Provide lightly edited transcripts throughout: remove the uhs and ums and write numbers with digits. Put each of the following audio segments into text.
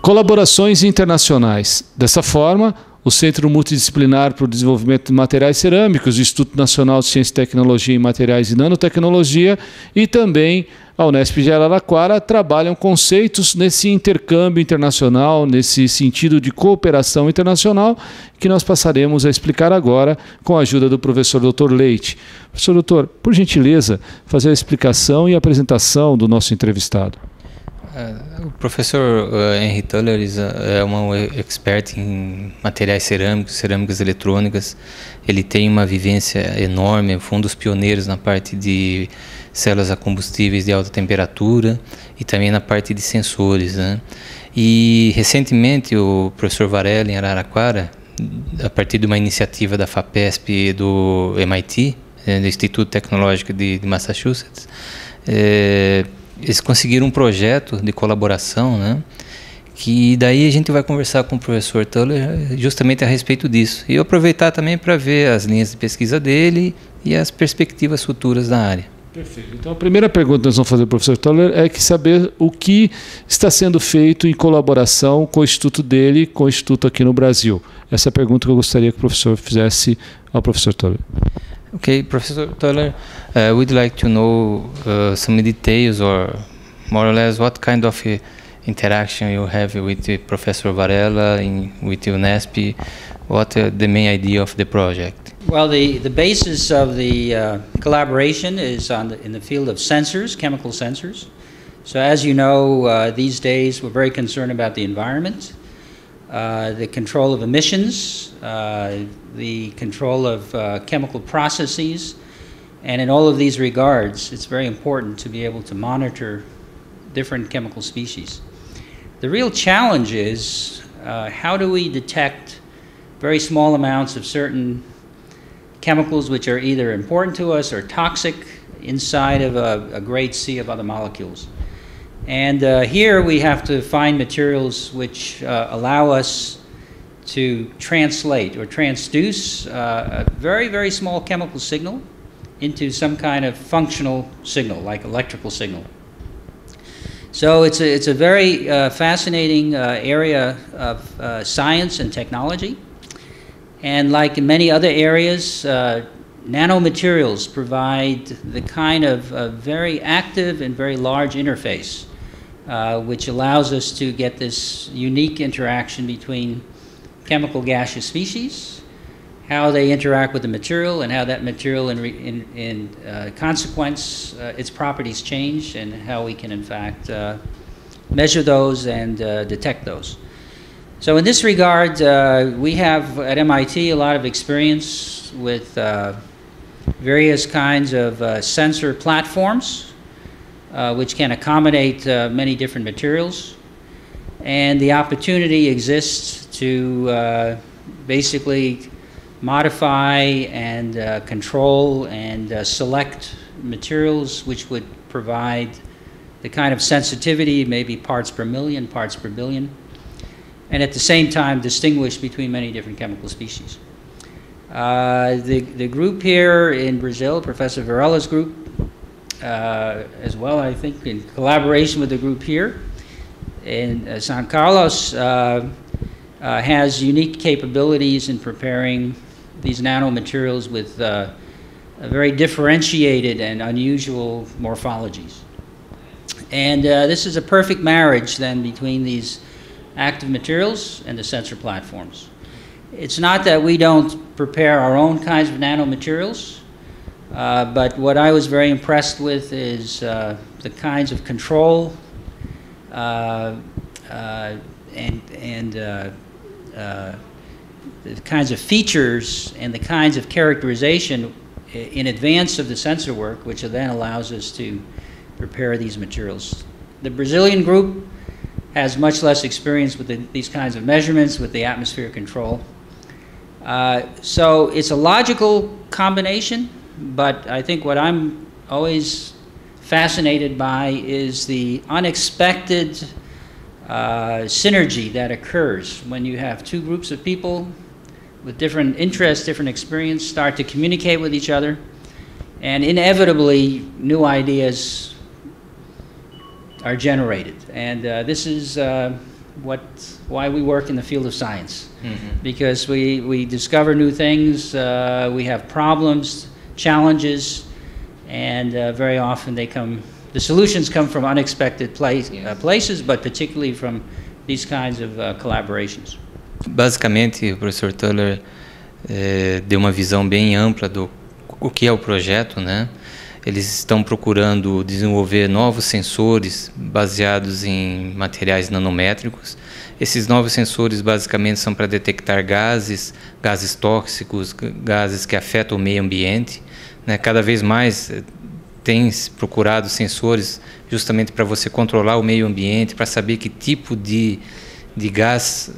Colaborações internacionais. Dessa forma, o Centro Multidisciplinar para o Desenvolvimento de Materiais Cerâmicos, o Instituto Nacional de Ciência e Tecnologia em Materiais e Nanotecnologia e também a Unesp de Araraquara trabalham conceitos nesse intercâmbio internacional, nesse sentido de cooperação internacional, que nós passaremos a explicar agora com a ajuda do professor Dr. Leite. Professor Doutor, por gentileza, fazer a explicação e a apresentação do nosso entrevistado. O professor Henry Tuller é um expert em materiais cerâmicos, cerâmicas eletrônicas. Ele tem uma vivência enorme, foi um dos pioneiros na parte de células a combustíveis de alta temperatura e também na parte de sensores, né? E recentemente o professor Varela, em Araraquara, a partir de uma iniciativa da FAPESP e do MIT, do Instituto Tecnológico de Massachusetts, eles conseguiram um projeto de colaboração, né? Que daí a gente vai conversar com o professor Tuller justamente a respeito disso. E eu aproveitar também para ver as linhas de pesquisa dele e as perspectivas futuras da área. Perfeito. Então a primeira pergunta que nós vamos fazer para o professor Tuller é saber o que está sendo feito em colaboração com o instituto dele, com o instituto aqui no Brasil. Essa é a pergunta que eu gostaria que o professor fizesse ao professor Tuller. Okay, Professor Tuller, we'd like to know some details, or more or less what kind of interaction you have with Professor Varela, with Unesp. What the main idea of the project? Well, the basis of the collaboration is in the field of sensors, chemical sensors. So as you know, these days we're very concerned about the environment, the control of emissions, the control of chemical processes, and in all of these regards, it's very important to be able to monitor different chemical species. The real challenge is how do we detect very small amounts of certain chemicals which are either important to us or toxic inside of a great sea of other molecules. And here we have to find materials which allow us to translate or transduce a very, very small chemical signal into some kind of functional signal, like electrical signal. So it's a very fascinating area of science and technology. And like in many other areas, nanomaterials provide the kind of very active and very large interface which allows us to get this unique interaction between chemical gaseous species, how they interact with the material, and how that material in consequence, its properties change, and how we can in fact measure those and detect those. So in this regard, we have at MIT a lot of experience with various kinds of sensor platforms which can accommodate many different materials. And the opportunity exists to basically modify and control and select materials which would provide the kind of sensitivity, maybe parts per million, parts per billion, and at the same time distinguish between many different chemical species. The group here in Brazil, Professor Varela's group, as well, I think, in collaboration with the group here in San Carlos, has unique capabilities in preparing these nanomaterials with very differentiated and unusual morphologies. And this is a perfect marriage then between these active materials and the sensor platforms. It's not that we don't prepare our own kinds of nanomaterials, but what I was very impressed with is the kinds of control and the kinds of features and the kinds of characterization in advance of the sensor work, which then allows us to prepare these materials. The Brazilian group has much less experience with these kinds of measurements, with the atmosphere control. So it's a logical combination, but I think what I'm always fascinated by is the unexpected synergy that occurs when you have two groups of people with different interests, different experience, start to communicate with each other, and inevitably new ideas are generated. And this is why we work in the field of science. Because we discover new things, we have problems, challenges, and very often the solutions come from unexpected places, but particularly from these kinds of collaborations. Basicamente, o professor Tuller deu uma visão bem ampla do que é o projeto, né? Eles estão procurando desenvolver novos sensores baseados em materiais nanométricos. Esses novos sensores basicamente são para detectar gases tóxicos, gases que afetam o meio ambiente, né? Cada vez mais tem procurado sensores justamente para você controlar o meio ambiente, para saber que tipo de gás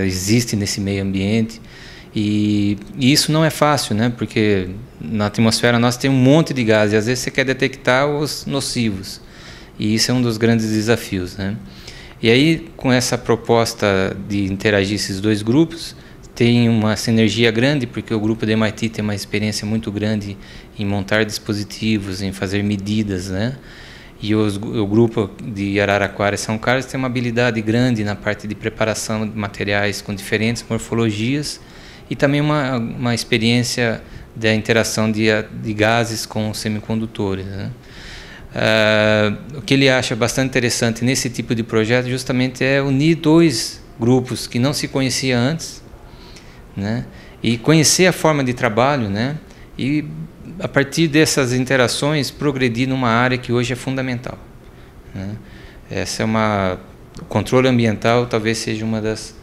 existe nesse meio ambiente. E isso não é fácil, né? Porque na atmosfera nós temos um monte de gás e às vezes você quer detectar os nocivos. E isso é um dos grandes desafios, né? E aí, com essa proposta de interagir esses dois grupos, tem uma sinergia grande, porque o grupo do MIT tem uma experiência muito grande em montar dispositivos, em fazer medidas, né? E o grupo de Araraquara e São Carlos tem uma habilidade grande na parte de preparação de materiais com diferentes morfologias e também uma experiência da interação de gases com semicondutores, né? O que ele acha bastante interessante nesse tipo de projeto justamente é unir dois grupos que não se conheciam antes, né? E conhecer a forma de trabalho, né? E a partir dessas interações progredir numa área que hoje é fundamental, né? O controle ambiental talvez seja uma das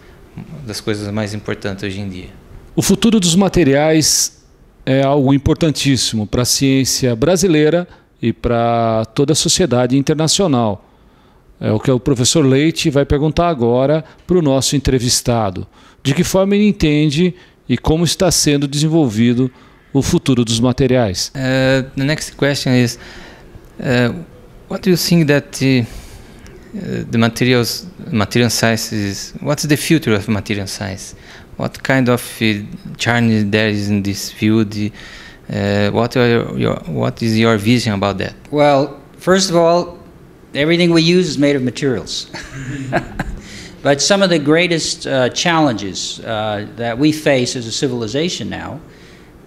coisas mais importantes hoje em dia. O futuro dos materiais é algo importantíssimo para a ciência brasileira e para toda a sociedade internacional. É o que o professor Leite vai perguntar agora para o nosso entrevistado. De que forma ele entende e como está sendo desenvolvido o futuro dos materiais? The next question is, what do you think that the material science what's the future of material science? What kind of challenge there is in this field? What is your vision about that? Well, first of all, everything we use is made of materials. But some of the greatest challenges that we face as a civilization now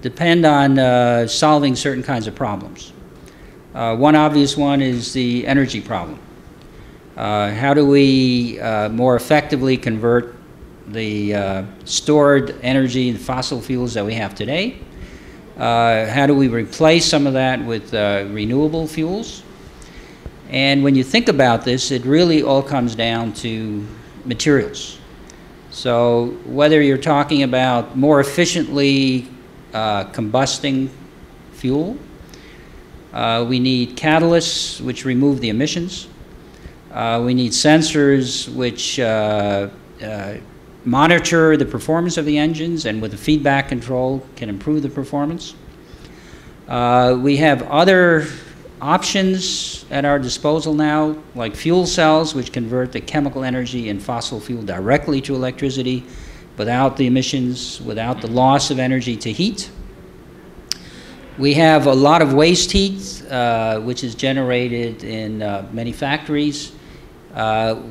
depend on solving certain kinds of problems. One obvious one is the energy problem. How do we more effectively convert the stored energy and fossil fuels that we have today? How do we replace some of that with renewable fuels? And when you think about this, it really all comes down to materials. So whether you're talking about more efficiently combusting fuel, we need catalysts which remove the emissions. We need sensors which monitor the performance of the engines and with the feedback control can improve the performance. We have other options at our disposal now, like fuel cells, which convert the chemical energy in fossil fuel directly to electricity without the emissions, without the loss of energy to heat. We have a lot of waste heat, which is generated in many factories,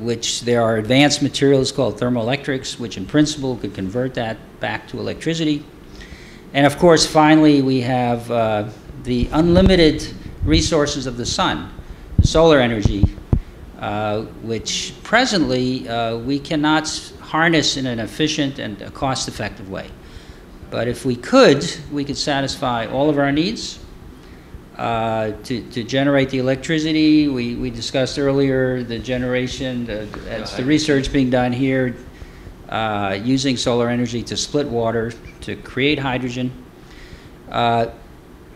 which there are advanced materials called thermoelectrics, which in principle could convert that back to electricity. And of course, finally, we have the unlimited resources of the sun, solar energy, which presently we cannot harness in an efficient and a cost-effective way. But if we could satisfy all of our needs to generate the electricity. We discussed earlier the generation, the research being done here using solar energy to split water to create hydrogen.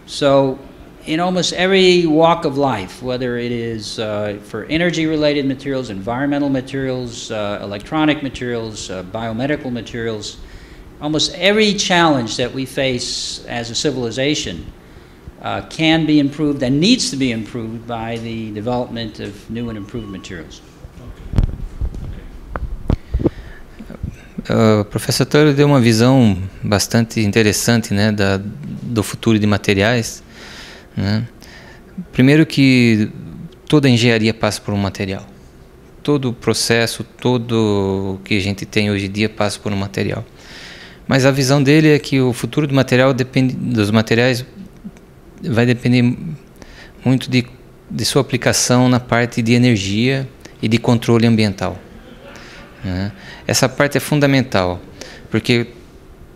So in almost every walk of life, whether it is for energy-related materials, environmental materials, electronic materials, biomedical materials, almost every challenge that we face as a civilization can be improved and needs to be improved by the development of new and improved materials. O professor Tuller deu uma visão bastante interessante, né, do futuro de materiais, né? Primeiro que toda engenharia passa por um material. todo o processo, todo o que a gente tem hoje em dia passa por um material. Mas a visão dele é que o futuro do material dos materiais vai depender muito de sua aplicação na parte de energia e de controle ambiental, né? Essa parte é fundamental, porque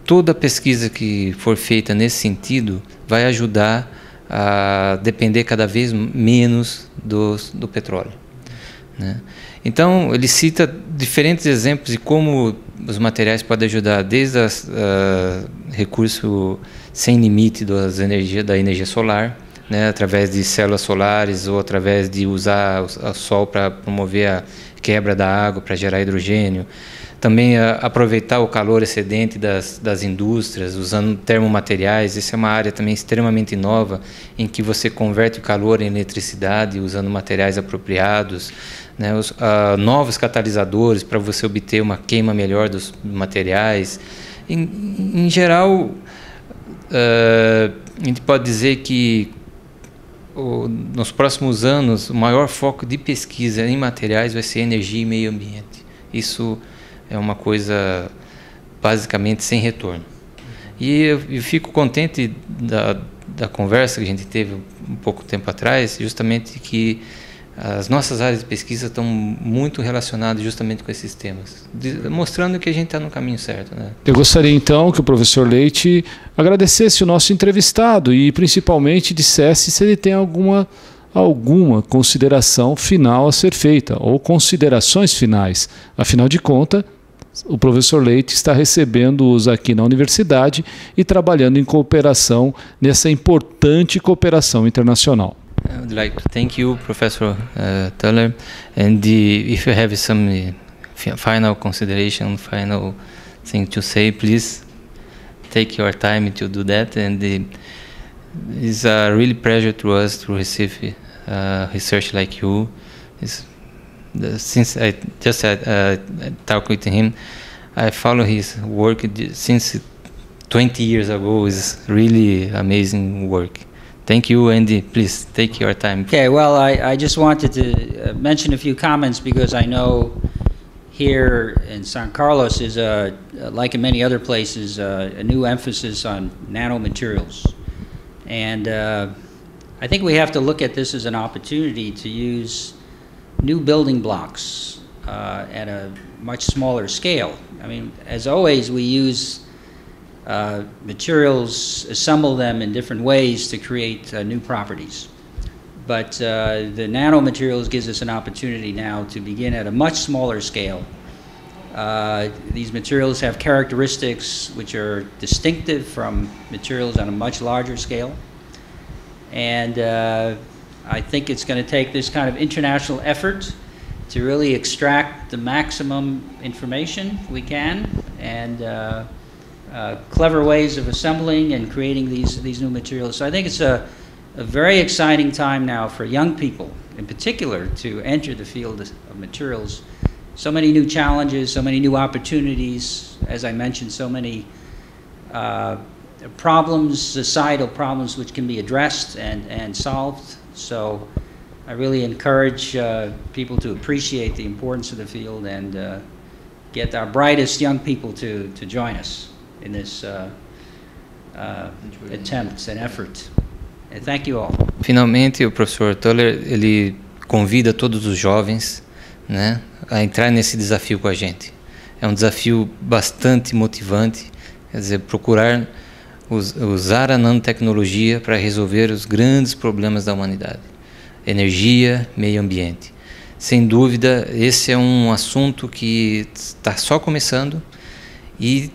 toda pesquisa que for feita nesse sentido vai ajudar a depender cada vez menos do petróleo, né? Então, ele cita diferentes exemplos de como os materiais podem ajudar, desde recurso sem limite da energia solar, né, através de células solares ou através de usar o sol para promover a quebra da água para gerar hidrogênio. Também aproveitar o calor excedente das indústrias, usando termomateriais. Essa é uma área também extremamente nova, em que você converte o calor em eletricidade usando materiais apropriados, né, novos catalisadores para você obter uma queima melhor dos materiais. Em geral, a gente pode dizer que nos próximos anos o maior foco de pesquisa em materiais vai ser energia e meio ambiente. Isso é uma coisa basicamente sem retorno. E eu fico contente da conversa que a gente teve um pouco tempo atrás, justamente que as nossas áreas de pesquisa estão muito relacionadas justamente com esses temas, mostrando que a gente está no caminho certo, né? Eu gostaria então que o professor Leite agradecesse o nosso entrevistado e principalmente dissesse se ele tem alguma consideração final a ser feita, ou considerações finais. Afinal de contas, o professor Leite está recebendo-os aqui na universidade e trabalhando em cooperação, nessa importante cooperação internacional. I would like to thank you, Professor Tuller, and if you have some final consideration, final thing to say, please take your time to do that. And it's a really pleasure to us to receive research like you. Since I just talked with him, I follow his work since 20 years ago. It's really amazing work. Thank you, Andy. Please take your time. Okay, well, I just wanted to mention a few comments because I know here in San Carlos is, like in many other places, a new emphasis on nanomaterials. And I think we have to look at this as an opportunity to use new building blocks at a much smaller scale. I mean, as always, we use materials, assemble them in different ways to create new properties. But the nanomaterials gives us an opportunity now to begin at a much smaller scale. These materials have characteristics which are distinctive from materials on a much larger scale. And I think it's going to take this kind of international effort to really extract the maximum information we can, and clever ways of assembling and creating these new materials. So I think it's a very exciting time now for young people, in particular, to enter the field of materials. So many new challenges, so many new opportunities, as I mentioned, so many problems, societal problems, which can be addressed and solved. So I really encourage people to appreciate the importance of the field and get our brightest young people to join us in this attempt and effort. And thank you all. Finalmente, o professor Tuller, ele convida todos os jovens, né, a entrar nesse desafio com a gente. É um desafio bastante motivante, quer dizer, procurar usar a nanotecnologia para resolver os grandes problemas da humanidade. Energia, meio ambiente. Sem dúvida, esse é um assunto que está só começando e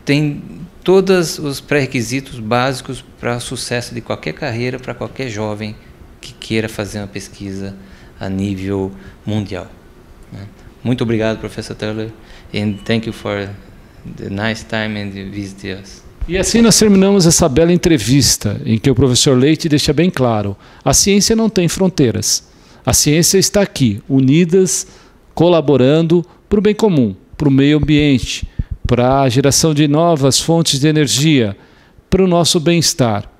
tem todos os pré-requisitos básicos para o sucesso de qualquer carreira, para qualquer jovem que queira fazer uma pesquisa a nível mundial. Muito obrigado, professor Tuller, and thank you for the nice time and visit us. E assim nós terminamos essa bela entrevista, em que o professor Leite deixa bem claro: a ciência não tem fronteiras. A ciência está aqui, unidas, colaborando para o bem comum, para o meio ambiente, para a geração de novas fontes de energia, para o nosso bem-estar,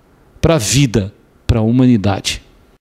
para a vida, para a humanidade.